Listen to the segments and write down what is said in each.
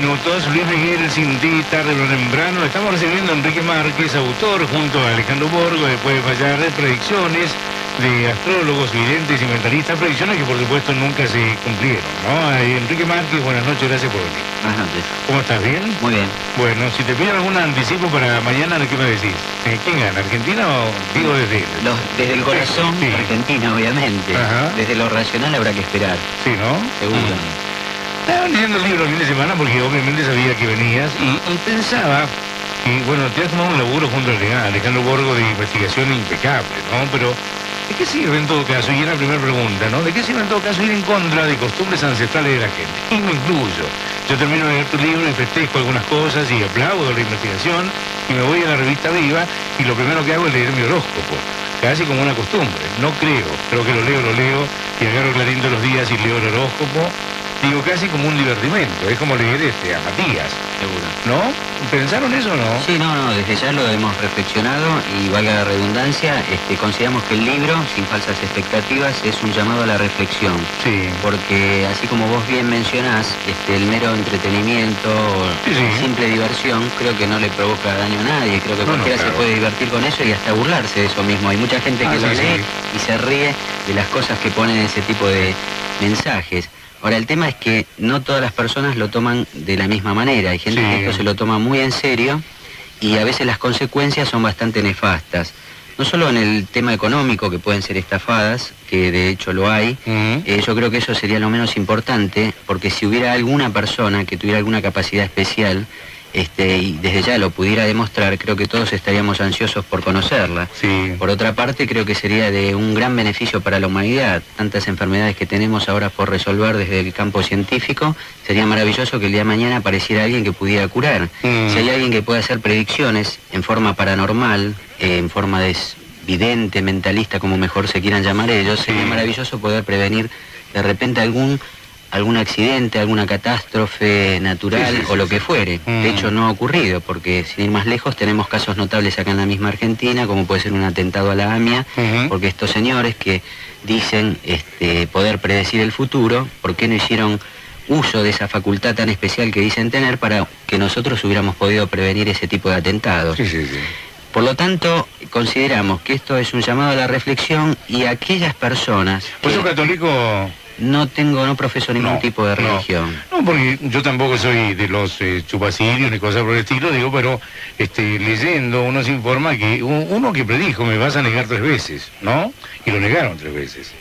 minutos. Luis Miguel, Sin ti, tarde o temprano. Estamos recibiendo a Enrique Márquez, autor, junto a Alejandro Borgo, después de fallar predicciones de astrólogos, videntes y mentalistas, predicciones que por supuesto nunca se cumplieron, ¿no? Enrique Márquez, buenas noches, gracias por venir. Buenas noches. ¿Cómo estás? ¿Bien? Muy bien. Bueno, si te pido algún anticipo para mañana, ¿qué me decís? ¿Quién gana? ¿Argentina o digo desde...? Desde el corazón, sí. Argentina, obviamente. Ajá. Desde lo racional habrá que esperar. Sí, ¿no? Seguro. Estaba leyendo el libro el fin de semana porque obviamente sabía que venías y pensaba, y bueno, te has tomado un laburo junto a Alejandro Borgo de investigación impecable, ¿no? Pero, ¿de qué sirve en todo caso? Y es la primera pregunta, ¿no? ¿De qué sirve en todo caso ir en contra de costumbres ancestrales de la gente? Y me incluyo. Yo termino de leer tu libro y festejo algunas cosas y aplaudo la investigación y me voy a la revista Viva y lo primero que hago es leer mi horóscopo. Casi como una costumbre. No creo que lo leo y agarro Clarín todos los días y leo el horóscopo. Digo, casi como un divertimento, es como leer a Matías. Seguro. ¿No? ¿Pensaron eso o no? Sí, no, desde ya lo hemos reflexionado y valga la redundancia, consideramos que el libro, sin falsas expectativas, es un llamado a la reflexión. Sí. Porque así como vos bien mencionás, el mero entretenimiento o simple diversión, creo que no le provoca daño a nadie, creo que cualquiera se puede divertir con eso y hasta burlarse de eso mismo. Hay mucha gente que lo lee y se ríe de las cosas que ponen ese tipo de mensajes. Ahora, el tema es que no todas las personas lo toman de la misma manera. Hay gente que esto se lo toma muy en serio y a veces las consecuencias son bastante nefastas. No solo en el tema económico, que pueden ser estafadas, que de hecho lo hay, yo creo que eso sería lo menos importante, porque si hubiera alguna persona que tuviera alguna capacidad especial, y desde ya lo pudiera demostrar, creo que todos estaríamos ansiosos por conocerla. Sí. Por otra parte, creo que sería de un gran beneficio para la humanidad. Tantas enfermedades que tenemos ahora por resolver desde el campo científico, sería maravilloso que el día de mañana apareciera alguien que pudiera curar. Si hay alguien que pueda hacer predicciones en forma paranormal, en forma de vidente, mentalista, como mejor se quieran llamar ellos, sería maravilloso poder prevenir de repente algún accidente, alguna catástrofe natural o lo que fuere. De hecho no ha ocurrido, porque sin ir más lejos tenemos casos notables acá en la misma Argentina, como puede ser un atentado a la AMIA, porque estos señores que dicen poder predecir el futuro, ¿por qué no hicieron uso de esa facultad tan especial que dicen tener para que nosotros hubiéramos podido prevenir ese tipo de atentados? Por lo tanto, consideramos que esto es un llamado a la reflexión y a aquellas personas... ¿Vos sos católico? No profeso ningún tipo de religión. No, porque yo tampoco soy de los chupacirios ni cosas por el estilo, digo, pero leyendo uno se informa que uno que predijo, me vas a negar 3 veces, ¿no? Y lo negaron 3 veces.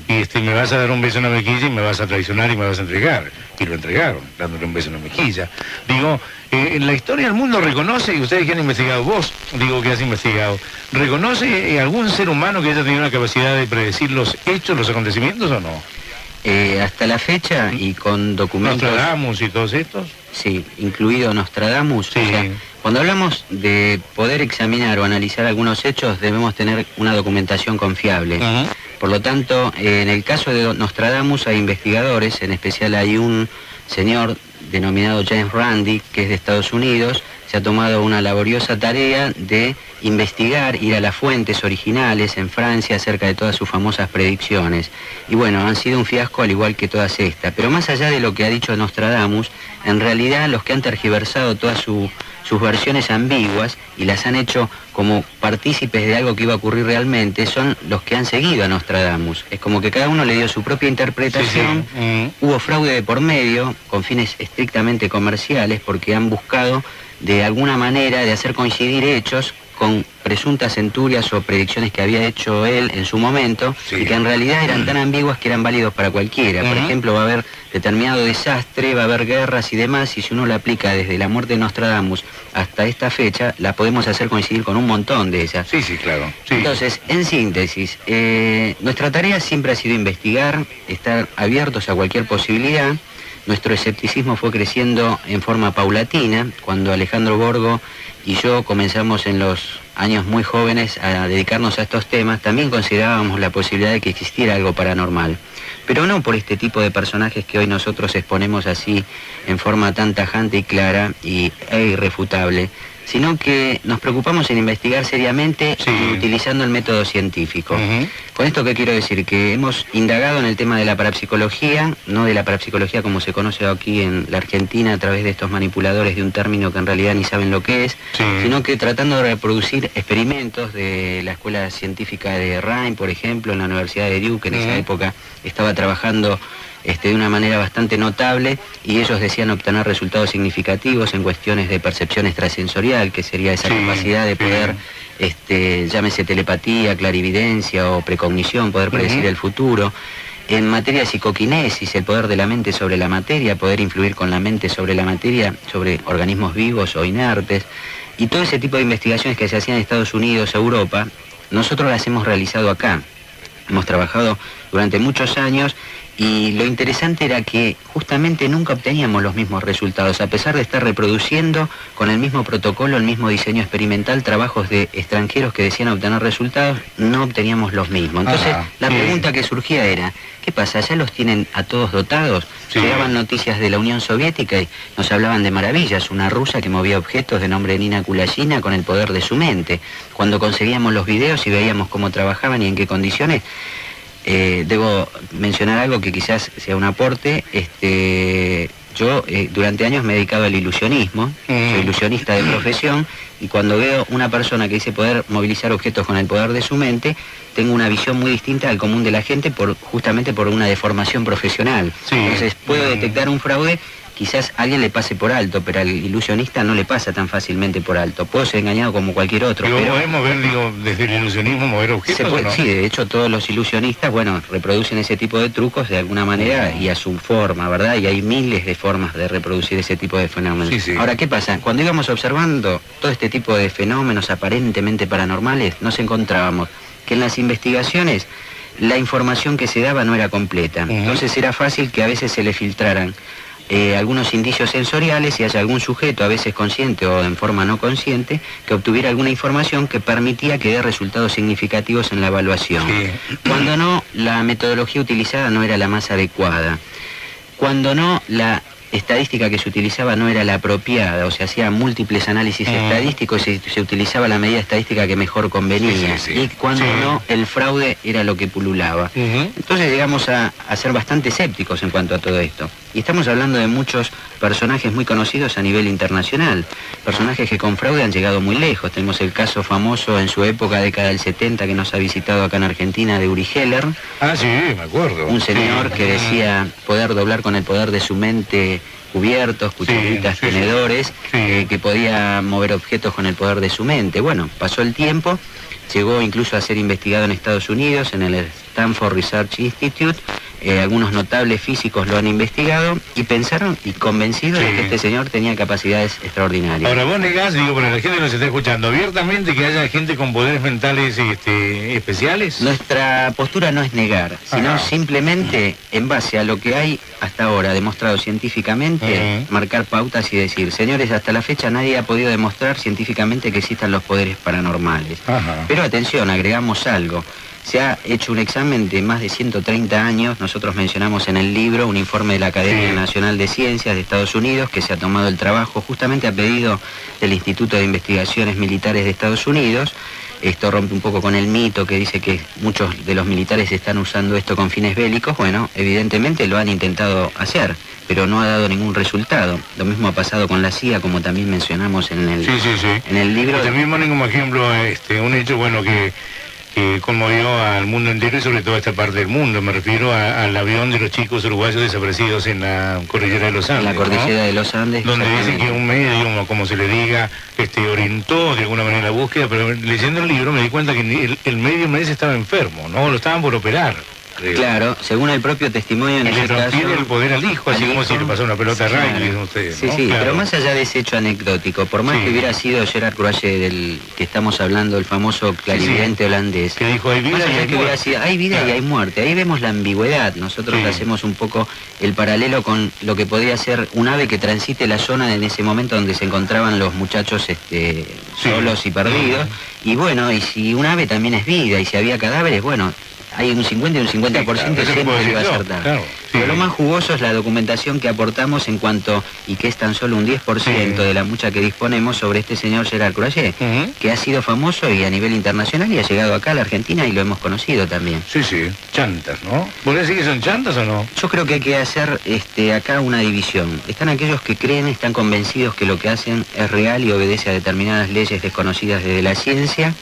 Y me vas a dar un beso en la mejilla y me vas a traicionar y me vas a entregar. Y lo entregaron, dándole un beso en la mejilla. Digo, en la historia del mundo reconoce, y ustedes que han investigado, vos, digo que has investigado, ¿reconoce algún ser humano que haya tenido la capacidad de predecir los hechos, los acontecimientos o no? Hasta la fecha y con documentos... ¿Nostradamus y todos estos? Sí, incluido Nostradamus. Sí. O sea, cuando hablamos de poder examinar o analizar algunos hechos, debemos tener una documentación confiable. Por lo tanto, en el caso de Nostradamus hay investigadores, en especial hay un señor denominado James Randi, que es de Estados Unidos, se ha tomado una laboriosa tarea de investigar, ir a las fuentes originales en Francia acerca de todas sus famosas predicciones. Y bueno, han sido un fiasco al igual que todas estas. Pero más allá de lo que ha dicho Nostradamus, en realidad los que han tergiversado todas sus versiones ambiguas y las han hecho como partícipes de algo que iba a ocurrir realmente son los que han seguido a Nostradamus. Es como que cada uno le dio su propia interpretación, hubo fraude de por medio, con fines estrictamente comerciales, porque han buscado de alguna manera de hacer coincidir hechos con presuntas centurias o predicciones que había hecho él en su momento y que en realidad eran tan ambiguas que eran válidos para cualquiera. Por ejemplo, va a haber determinado desastre, va a haber guerras y demás, y si uno la aplica desde la muerte de Nostradamus hasta esta fecha, la podemos hacer coincidir con un montón de esas. Sí, claro. Entonces, en síntesis, nuestra tarea siempre ha sido investigar, estar abiertos a cualquier posibilidad. Nuestro escepticismo fue creciendo en forma paulatina, cuando Alejandro Borgo y yo comenzamos en los años muy jóvenes a dedicarnos a estos temas, también considerábamos la posibilidad de que existiera algo paranormal. Pero no por este tipo de personajes que hoy nosotros exponemos así en forma tan tajante y clara e irrefutable, sino que nos preocupamos en investigar seriamente utilizando el método científico. Con esto, ¿qué quiero decir? Que hemos indagado en el tema de la parapsicología, no de la parapsicología como se conoce aquí en la Argentina a través de estos manipuladores de un término que en realidad ni saben lo que es, sino que tratando de reproducir experimentos de la Escuela Científica de Rhein, por ejemplo, en la Universidad de Duke, en esa época estaba trabajando de una manera bastante notable, y ellos decían obtener resultados significativos en cuestiones de percepción extrasensorial, que sería esa capacidad de poder, llámese telepatía, clarividencia o precognición, poder predecir el futuro. En materia de psicoquinesis, el poder de la mente sobre la materia, poder influir con la mente sobre la materia, sobre organismos vivos o inertes, y todo ese tipo de investigaciones que se hacían en Estados Unidos, Europa, nosotros las hemos realizado acá. Hemos trabajado durante muchos años, y lo interesante era que justamente nunca obteníamos los mismos resultados, a pesar de estar reproduciendo con el mismo protocolo, el mismo diseño experimental, trabajos de extranjeros que decían obtener resultados, no obteníamos los mismos. Entonces, la pregunta que surgía era, ¿qué pasa? ¿Ya los tienen a todos dotados? Llegaban noticias de la Unión Soviética y nos hablaban de maravillas, una rusa que movía objetos de nombre Nina Kulashina con el poder de su mente. Cuando conseguíamos los videos y veíamos cómo trabajaban y en qué condiciones, debo mencionar algo que quizás sea un aporte. Yo durante años me he dedicado al ilusionismo, soy ilusionista de profesión, y cuando veo una persona que dice poder movilizar objetos con el poder de su mente, tengo una visión muy distinta al común de la gente justamente por una deformación profesional. Entonces puedo detectar un fraude, quizás a alguien le pase por alto, pero al ilusionista no le pasa tan fácilmente por alto. Puedo ser engañado como cualquier otro. Pero podemos mover, desde el ilusionismo, mover objetos, ¿no? Sí, de hecho todos los ilusionistas, bueno, reproducen ese tipo de trucos de alguna manera y a su forma, ¿verdad? Y hay miles de formas de reproducir ese tipo de fenómenos. Ahora, ¿qué pasa? Cuando íbamos observando todo este tipo de fenómenos aparentemente paranormales, nos encontrábamos que en las investigaciones la información que se daba no era completa. Entonces era fácil que a veces se le filtraran algunos indicios sensoriales y haya algún sujeto, a veces consciente o en forma no consciente, que obtuviera alguna información que permitía que dé resultados significativos en la evaluación. Cuando no, la metodología utilizada no era la más adecuada. Cuando no, la estadística que se utilizaba no era la apropiada, o se hacían múltiples análisis estadísticos y se utilizaba la medida estadística que mejor convenía. Y cuando no, el fraude era lo que pululaba. Entonces llegamos a ser bastante escépticos en cuanto a todo esto. Y estamos hablando de muchos personajes muy conocidos a nivel internacional, personajes que con fraude han llegado muy lejos. Tenemos el caso famoso en su época, década del 70, que nos ha visitado acá en Argentina, de Uri Geller. Ah, sí, me acuerdo. Un señor que decía poder doblar con el poder de su mente cubiertos, cuchillitas, tenedores, que podía mover objetos con el poder de su mente. Bueno, pasó el tiempo, llegó incluso a ser investigado en Estados Unidos, en el Stanford Research Institute. Algunos notables físicos lo han investigado y pensaron y convencidos de que este señor tenía capacidades extraordinarias. Ahora, vos negás, digo, para la gente que nos está escuchando, abiertamente que haya gente con poderes mentales especiales. Nuestra postura no es negar, sino simplemente, en base a lo que hay hasta ahora demostrado científicamente, marcar pautas y decir, señores, hasta la fecha nadie ha podido demostrar científicamente que existan los poderes paranormales. Pero atención, agregamos algo. Se ha hecho un examen de más de 130 años, nosotros mencionamos en el libro un informe de la Academia Nacional de Ciencias de Estados Unidos, que se ha tomado el trabajo justamente a pedido del Instituto de Investigaciones Militares de Estados Unidos. Esto rompe un poco con el mito que dice que muchos de los militares están usando esto con fines bélicos. Bueno, evidentemente lo han intentado hacer, pero no ha dado ningún resultado. Lo mismo ha pasado con la CIA, como también mencionamos en el libro. También ponen como ejemplo un hecho, bueno, que conmovió al mundo entero y sobre todo a esta parte del mundo. Me refiero al avión de los chicos uruguayos desaparecidos en la cordillera de los Andes. En la cordillera de los Andes. Donde dicen que un medio, como se le diga, orientó de alguna manera la búsqueda, pero leyendo el libro me di cuenta que el medio me estaba enfermo, ¿no? Lo estaban por operar. Claro, según el propio testimonio en ese caso, el poder al hijo, así como si le pasó una pelota rugby, ustedes, ¿no? Pero más allá de ese hecho anecdótico, por más que hubiera sido Gerard Croache del que estamos hablando, el famoso clarividente holandés, que dijo, hay vida y hay muerte. Hay vida y hay muerte. Ahí vemos la ambigüedad. Nosotros hacemos un poco el paralelo con lo que podría ser un ave que transite la zona en ese momento donde se encontraban los muchachos solos y perdidos. Y bueno, y si un ave también es vida, y si había cadáveres, bueno, hay un 50 y un 50% claro, siempre que va a acertar. Claro, sí. Pero lo más jugoso es la documentación que aportamos en cuanto, y que es tan solo un 10% de la mucha que disponemos sobre este señor Gerard Croyer, que ha sido famoso y a nivel internacional y ha llegado acá a la Argentina y lo hemos conocido también. Sí, sí, chantas, ¿no? ¿Vos decís que son chantas o no? Yo creo que hay que hacer acá una división. Están aquellos que creen, están convencidos que lo que hacen es real y obedece a determinadas leyes desconocidas desde la ciencia,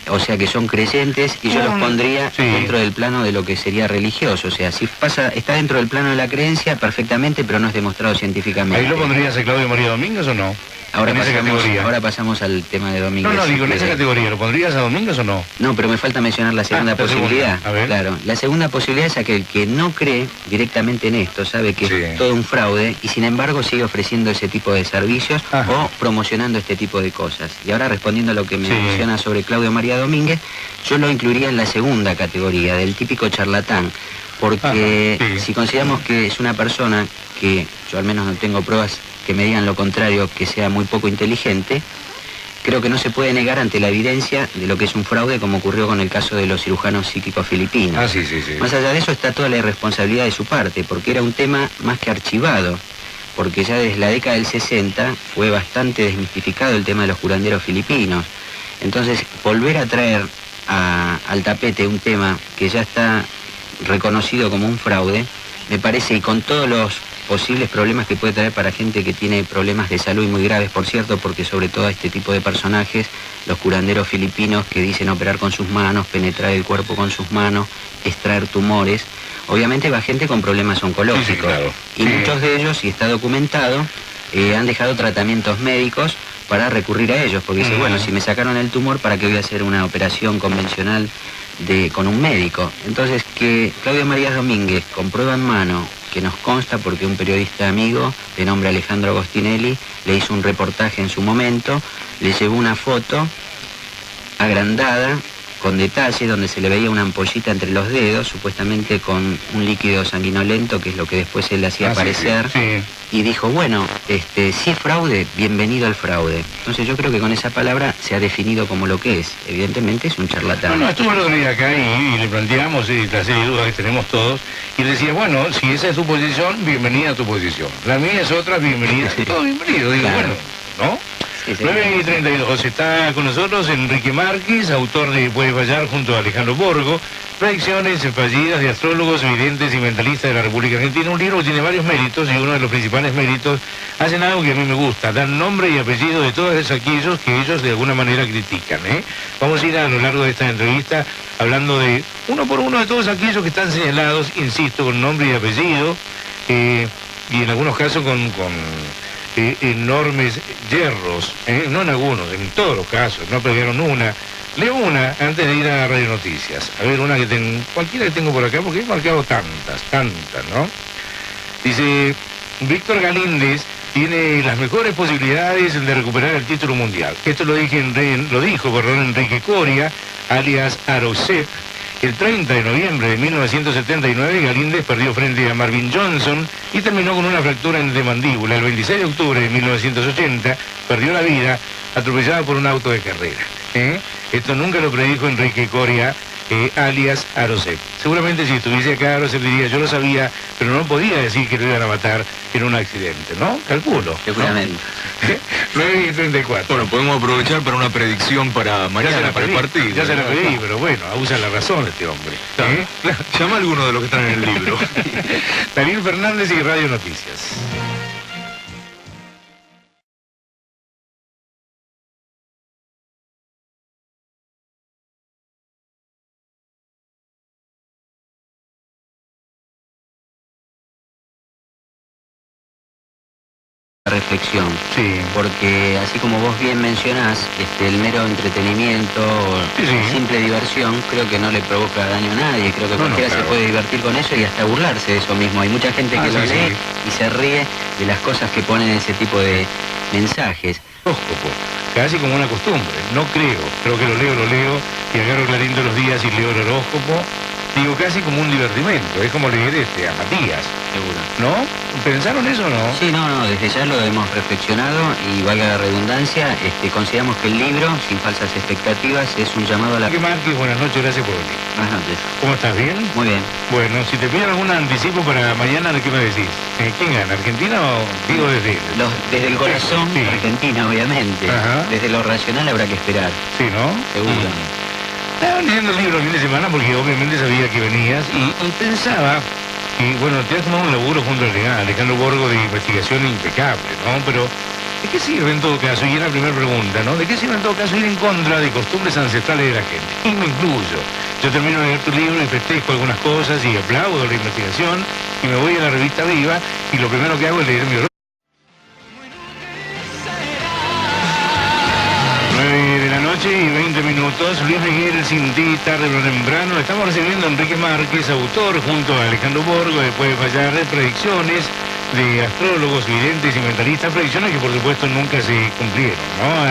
o sea que son creyentes, y yo los pondría dentro del plano de lo que sería religioso. O sea, si está dentro del plano de la creencia perfectamente, pero no es demostrado científicamente. ¿Ahí lo pondrías a Claudio María Domínguez o no? Ahora pasamos al tema de Domínguez. No, digo, en esa categoría, ¿lo pondrías a Domínguez o no? No, pero me falta mencionar la segunda posibilidad. A ver. Claro, la segunda posibilidad es aquel que no cree directamente en esto, sabe que es todo un fraude y sin embargo sigue ofreciendo ese tipo de servicios o promocionando este tipo de cosas. Y ahora respondiendo a lo que me menciona sobre Claudio María Domínguez, yo lo incluiría en la segunda categoría, del típico charlatán. Porque si consideramos que es una persona que, yo al menos no tengo pruebas que me digan lo contrario, que sea muy poco inteligente, creo que no se puede negar ante la evidencia de lo que es un fraude, como ocurrió con el caso de los cirujanos psíquicos filipinos. Más allá de eso está toda la irresponsabilidad de su parte, porque era un tema más que archivado, porque ya desde la década del 60 fue bastante desmistificado el tema de los curanderos filipinos. Entonces, volver a traer al tapete un tema que ya está reconocido como un fraude, me parece, y con todos los posibles problemas que puede traer para gente que tiene problemas de salud muy graves, por cierto, porque sobre todo a este tipo de personajes, los curanderos filipinos que dicen operar con sus manos, penetrar el cuerpo con sus manos, extraer tumores, obviamente va gente con problemas oncológicos. Y muchos de ellos, y está documentado, han dejado tratamientos médicos para recurrir a ellos, porque dice, bueno, si me sacaron el tumor, ¿para qué voy a hacer una operación convencional con un médico? Entonces, que Claudio María Domínguez, con prueba en mano, que nos consta porque un periodista amigo de nombre Alejandro Agostinelli le hizo un reportaje en su momento, le llevó una foto agrandada con detalle donde se le veía una ampollita entre los dedos, supuestamente con un líquido sanguinolento, que es lo que después él hacía aparecer, y dijo, bueno, si es fraude, bienvenido al fraude. Entonces yo creo que con esa palabra se ha definido como lo que es. Evidentemente es un charlatán. No, estuvo el otro día acá y le planteamos la serie de dudas que tenemos todos, y le decía, bueno, si esa es tu posición, bienvenida a tu posición. La mía es otra, bienvenida. Todo bienvenido, digo, bueno, ¿no? 9:32, está con nosotros Enrique Márquez, autor de Puede Fallar junto a Alejandro Borgo, Predicciones fallidas de astrólogos, videntes y mentalistas de la República Argentina. Un libro que tiene varios méritos y uno de los principales méritos, hacen algo que a mí me gusta, dan nombre y apellido de todos aquellos que ellos de alguna manera critican. Vamos a ir a lo largo de esta entrevista hablando de uno por uno de todos aquellos que están señalados, insisto, con nombre y apellido, y en algunos casos con enormes yerros, no en algunos, en todos los casos, no perdieron una. Leo una antes de ir a Radio Noticias, a ver una que tengo, cualquiera que tengo por acá, porque he marcado tantas, ¿no? Dice, Víctor Galíndez tiene las mejores posibilidades de recuperar el título mundial. Esto lo dijo Enrique Coria, alias Arocep. El 30 de noviembre de 1979, Galíndez perdió frente a Marvin Johnson y terminó con una fractura de mandíbula. El 26 de octubre de 1980, perdió la vida atropellada por un auto de carrera. Esto nunca lo predijo Enrique Coria, alias Arocep. Seguramente si estuviese acá, Arocep diría, yo lo sabía, pero no podía decir que lo iban a matar en un accidente, ¿no? Calculo. Seguramente. 9:34. Bueno, podemos aprovechar para una predicción para mañana, para el partido. Ya se la pedí, pero bueno, usa la razón este hombre. Llama a alguno de los que están en el libro. Daniel Fernández y Radio Noticias. Reflexión, porque así como vos bien mencionás, el mero entretenimiento o simple diversión creo que no le provoca daño a nadie, creo que cualquiera se puede divertir con eso y hasta burlarse de eso mismo. Hay mucha gente que lo lee y se ríe de las cosas que ponen ese tipo de mensajes. Horóscopo, casi como una costumbre, no creo que lo leo y agarro Clarín todos los días y leo el horóscopo, digo, casi como un divertimento, es como leer a Matías, Seguro. ¿no? ¿Pensaron eso o no? Sí, no, desde ya lo hemos reflexionado y valga la redundancia, consideramos que el libro, sin falsas expectativas, es un llamado a la... ¿Qué Márquez? Buenas noches, gracias por venir. Buenas noches. ¿Cómo estás? ¿Bien? Muy bien. Bueno, si te pido algún anticipo para mañana, ¿de qué me decís? ¿Quién gana? ¿Argentina o digo desde...? Desde el corazón, Sí. Argentina, obviamente. Ajá. Desde lo racional habrá que esperar. Sí, ¿no? Seguro. Estaba leyendo el libro el fin de semana porque obviamente sabía que venías y pensaba que, bueno, te has tomado un laburo junto a Alejandro Borgo de investigación impecable, ¿no? Pero, ¿de qué sirve en todo caso? Y era la primera pregunta, ¿no? ¿De qué sirve en todo caso ir en contra de costumbres ancestrales de la gente? Y me incluyo. Yo termino de leer tu libro y festejo algunas cosas y aplaudo la investigación y me voy a la revista Viva y lo primero que hago es leer mi horóscopo. 9 de la noche y 20 minutos, Luis Miguel, Sin ti, tarde pero temprano. Estamos recibiendo a Enrique Márquez, autor, junto a Alejandro Borgo, después de fallar predicciones de astrólogos, videntes y mentalistas, predicciones que por supuesto nunca se cumplieron, ¿no?